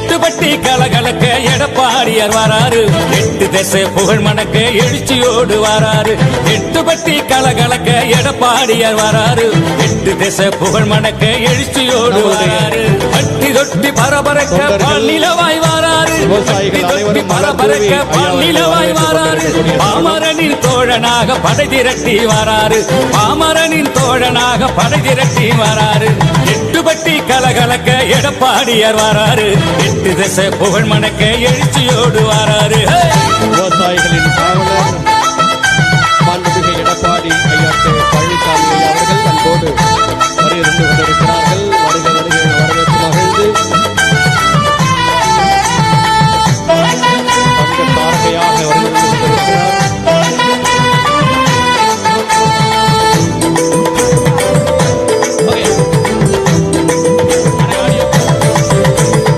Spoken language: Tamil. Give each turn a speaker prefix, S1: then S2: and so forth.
S1: எட்டுப்பட்டி கலகலக்க எடப்பாடியார் வராரு, எட்டு திசை புகழ் மணக்க எழுச்சியோடு வராரு. எட்டுப்பட்டி கலகலக்க எடப்பாடியார் வராரு, எட்டு திசை புகழ் மணக்க எழுச்சியோடு வராரு. பட்டி தொட்டி பரபரக்க பல்நிலவாய் வராரு, பட்டி தொட்டி பரபரக்க பல்நிலவாய் வராரு. பாமரனின் தோழனாக படை திரட்டி வராரு, பாமரனின் தோழனாக படை திரட்டி வராரு. எட்டுப்பட்டி கலகலக்க எடப்பாடியார் வராரு, எட்டு திசை புகழ் மணக்க எழுச்சியோடு வராரு.
S2: விவசாயிகளின்